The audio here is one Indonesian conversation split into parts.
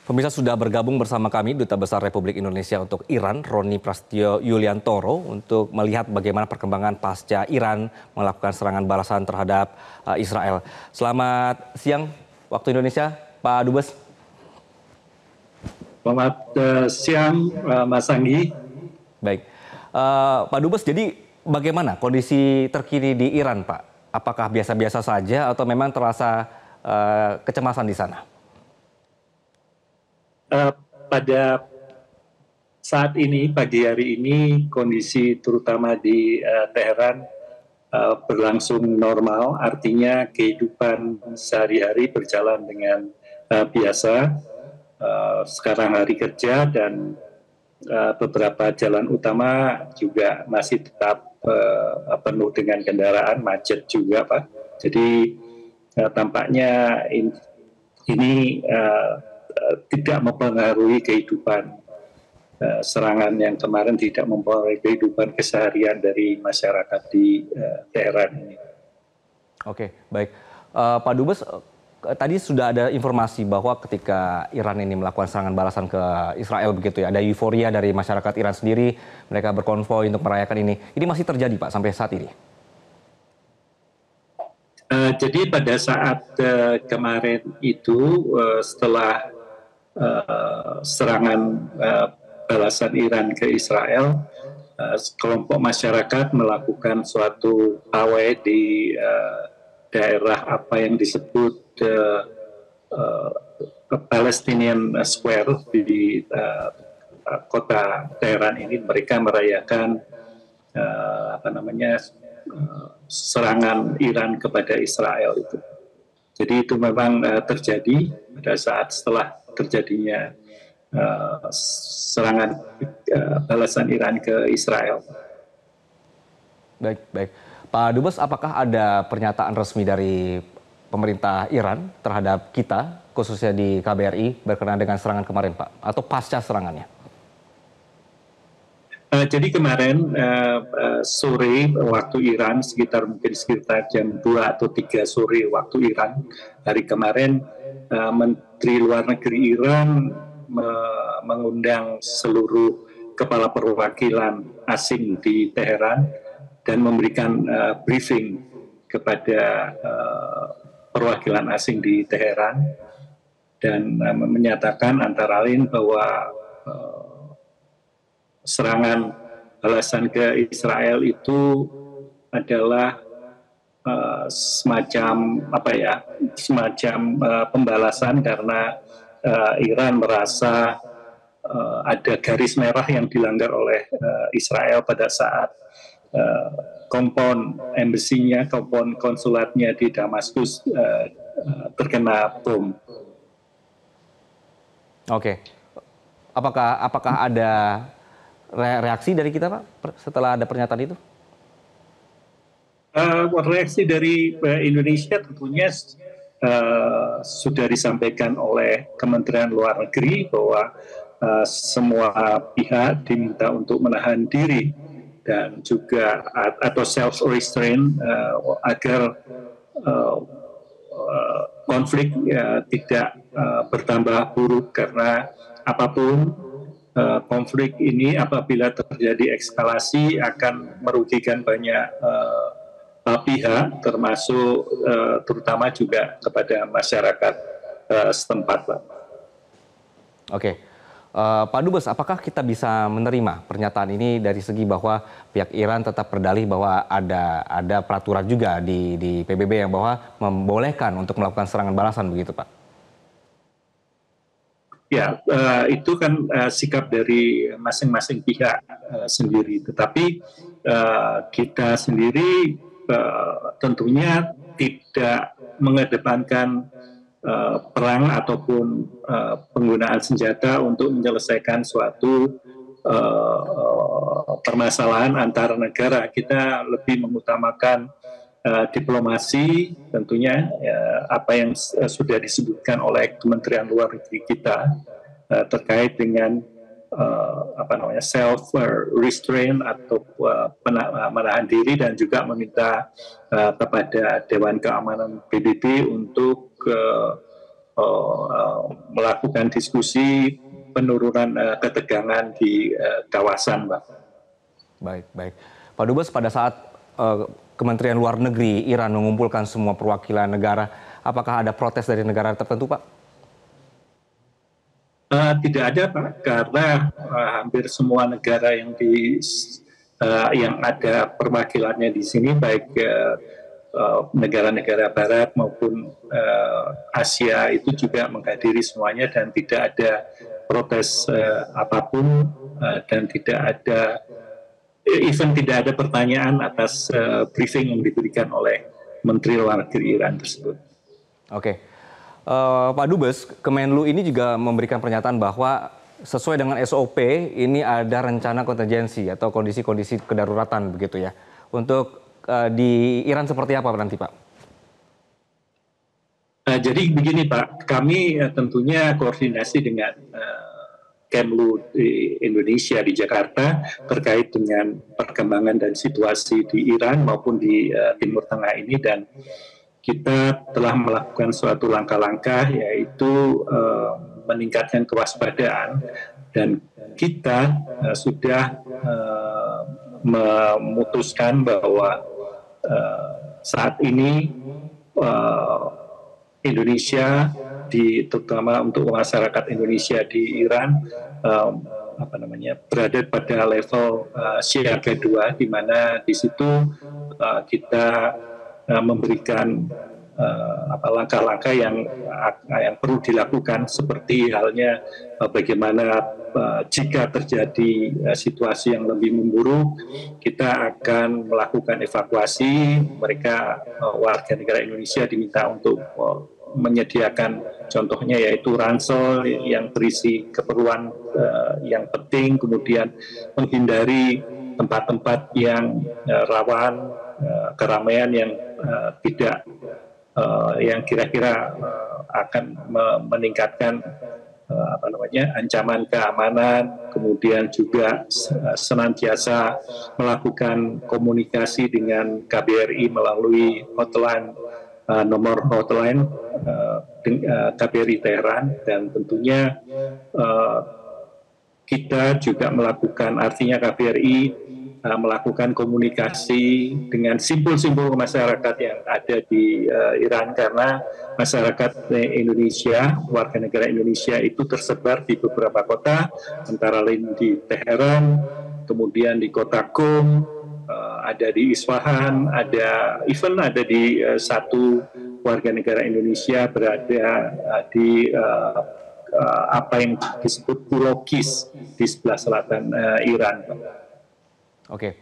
Pemirsa sudah bergabung bersama kami Duta Besar Republik Indonesia untuk Iran, Roni Prasetyo Yuliantoro, untuk melihat bagaimana perkembangan pasca Iran melakukan serangan balasan terhadap Israel. Selamat siang waktu Indonesia, Pak Dubes. Selamat siang, Mas Anggi. Baik, Pak Dubes, jadi bagaimana kondisi terkini di Iran, Pak? Apakah biasa-biasa saja atau memang terasa kecemasan di sana? Pada saat ini, pagi hari ini, kondisi terutama di Teheran berlangsung normal, artinya kehidupan sehari-hari berjalan dengan biasa. Sekarang hari kerja dan beberapa jalan utama juga masih tetap penuh dengan kendaraan, macet juga, Pak. Jadi tampaknya ini tidak mempengaruhi kehidupan serangan yang kemarin, tidak mempengaruhi kehidupan keseharian dari masyarakat di Teheran ini. Oke, baik. Pak Dubes, tadi sudah ada informasi bahwa ketika Iran ini melakukan serangan balasan ke Israel begitu ya, ada euforia dari masyarakat Iran sendiri, mereka berkonvoi untuk merayakan ini. Ini masih terjadi, Pak, sampai saat ini? Jadi pada saat kemarin itu, setelah serangan balasan Iran ke Israel, kelompok masyarakat melakukan suatu pawai di daerah apa yang disebut Palestinian Square di kota Teheran ini. Mereka merayakan serangan Iran kepada Israel itu. Jadi itu memang terjadi pada saat setelah terjadinya serangan balasan Iran ke Israel. Baik, baik. Pak Dubes, apakah ada pernyataan resmi dari pemerintah Iran terhadap kita, khususnya di KBRI, berkenaan dengan serangan kemarin, Pak? Atau pasca serangannya? Jadi kemarin sore waktu Iran, sekitar jam 2 atau 3 sore waktu Iran, hari kemarin Menteri Luar Negeri Iran mengundang seluruh kepala perwakilan asing di Teheran dan memberikan briefing kepada perwakilan asing di Teheran dan menyatakan antara lain bahwa serangan balasan ke Israel itu adalah semacam pembalasan karena Iran merasa ada garis merah yang dilanggar oleh Israel pada saat kompon embasinya, kompon konsulatnya di Damaskus terkena bom. Oke, apakah ada reaksi dari kita, Pak, setelah ada pernyataan itu? Reaksi dari Indonesia tentunya sudah disampaikan oleh Kementerian Luar Negeri bahwa semua pihak diminta untuk menahan diri dan juga atau self restraint agar konflik tidak bertambah buruk, karena apapun konflik ini apabila terjadi eskalasi akan merugikan banyak pihak, termasuk terutama juga kepada masyarakat setempat, Pak. Oke, Pak Dubes, apakah kita bisa menerima pernyataan ini dari segi bahwa pihak Iran tetap berdalih bahwa ada peraturan juga di PBB yang bahwa membolehkan untuk melakukan serangan balasan begitu, Pak? Ya, itu kan sikap dari masing-masing pihak sendiri. Tetapi kita sendiri tentunya tidak mengedepankan perang ataupun penggunaan senjata untuk menyelesaikan suatu permasalahan antar negara. Kita lebih mengutamakan diplomasi, tentunya apa yang sudah disebutkan oleh Kementerian Luar Negeri kita terkait dengan self restraint atau menahan diri, dan juga meminta kepada Dewan Keamanan PBB untuk melakukan diskusi penurunan ketegangan di kawasan, Pak. Baik, baik. Pak Dubes, pada saat Kementerian Luar Negeri Iran mengumpulkan semua perwakilan negara, apakah ada protes dari negara tertentu, Pak? Tidak ada, Pak, karena hampir semua negara yang ada perwakilannya di sini, baik negara-negara Barat maupun Asia, itu juga menghadiri semuanya dan tidak ada protes apapun, dan tidak ada pertanyaan atas briefing yang diberikan oleh Menteri Luar Negeri Iran tersebut. Oke. Pak Dubes, Kemenlu ini juga memberikan pernyataan bahwa sesuai dengan SOP ini ada rencana kontingensi atau kondisi-kondisi kedaruratan begitu ya. Untuk di Iran seperti apa nanti, Pak? Jadi begini, Pak, kami tentunya koordinasi dengan Kemlu di Indonesia di Jakarta terkait dengan perkembangan dan situasi di Iran maupun di Timur Tengah ini, dan kita telah melakukan suatu langkah-langkah, yaitu meningkatkan kewaspadaan, dan kita sudah memutuskan bahwa saat ini Indonesia, terutama untuk masyarakat Indonesia di Iran, berada pada level siaga 2, di mana di situ kita memberikan langkah-langkah yang perlu dilakukan, seperti halnya bagaimana jika terjadi situasi yang lebih memburuk, kita akan melakukan evakuasi. Mereka, warga negara Indonesia, diminta untuk menyediakan contohnya yaitu ransel yang berisi keperluan yang penting, kemudian menghindari tempat-tempat yang rawan keramaian yang yang kira-kira akan meningkatkan ancaman keamanan, kemudian juga senantiasa melakukan komunikasi dengan KBRI melalui hotline, nomor hotline KBRI Teheran, dan tentunya kita juga melakukan, artinya KBRI melakukan komunikasi dengan simpul-simpul masyarakat yang ada di Iran, karena masyarakat Indonesia, warga negara Indonesia itu tersebar di beberapa kota, antara lain di Teheran, kemudian di kota Qom, ada di Isfahan, ada di satu warga negara Indonesia berada di apa yang disebut Pulau Kis di sebelah selatan Iran. Oke,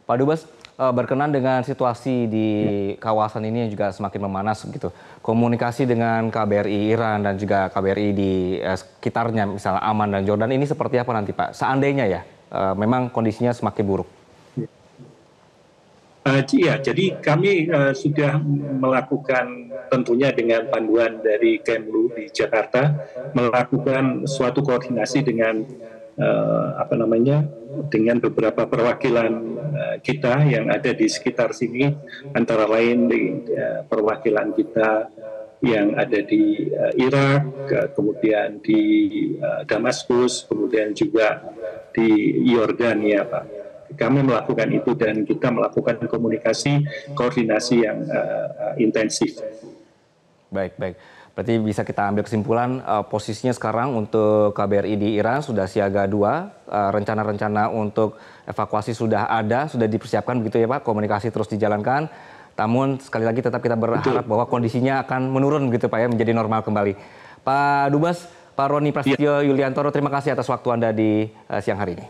Pak Dubes, berkenan dengan situasi di kawasan ini yang juga semakin memanas begitu. Komunikasi dengan KBRI Iran dan juga KBRI di sekitarnya, misalnya Aman dan Jordan, ini seperti apa nanti, Pak? Seandainya ya, memang kondisinya semakin buruk. Iya, jadi kami sudah melakukan, tentunya dengan panduan dari Kemlu di Jakarta, melakukan suatu koordinasi dengan dengan beberapa perwakilan kita yang ada di sekitar sini, antara lain di perwakilan kita yang ada di Irak, kemudian di Damaskus, kemudian juga di Yordania, Pak. Kami melakukan itu dan kita melakukan koordinasi yang intensif. Baik, baik. Berarti bisa kita ambil kesimpulan posisinya sekarang untuk KBRI di Iran sudah siaga 2, rencana-rencana untuk evakuasi sudah ada, sudah dipersiapkan begitu ya Pak, komunikasi terus dijalankan. Namun sekali lagi tetap kita berharap bahwa kondisinya akan menurun begitu Pak ya, menjadi normal kembali. Pak Dubes, Pak Roni Prasetyo Yuliantoro, terima kasih atas waktu Anda di siang hari ini.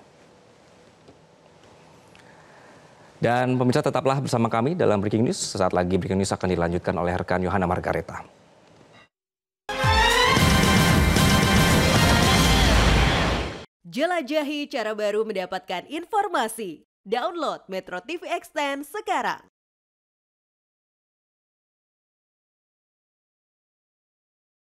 Dan pemirsa, tetaplah bersama kami dalam Breaking News. Sesaat lagi Breaking News akan dilanjutkan oleh rekan Yohana Margareta. Jelajahi cara baru mendapatkan informasi. Download Metro TV Extend sekarang.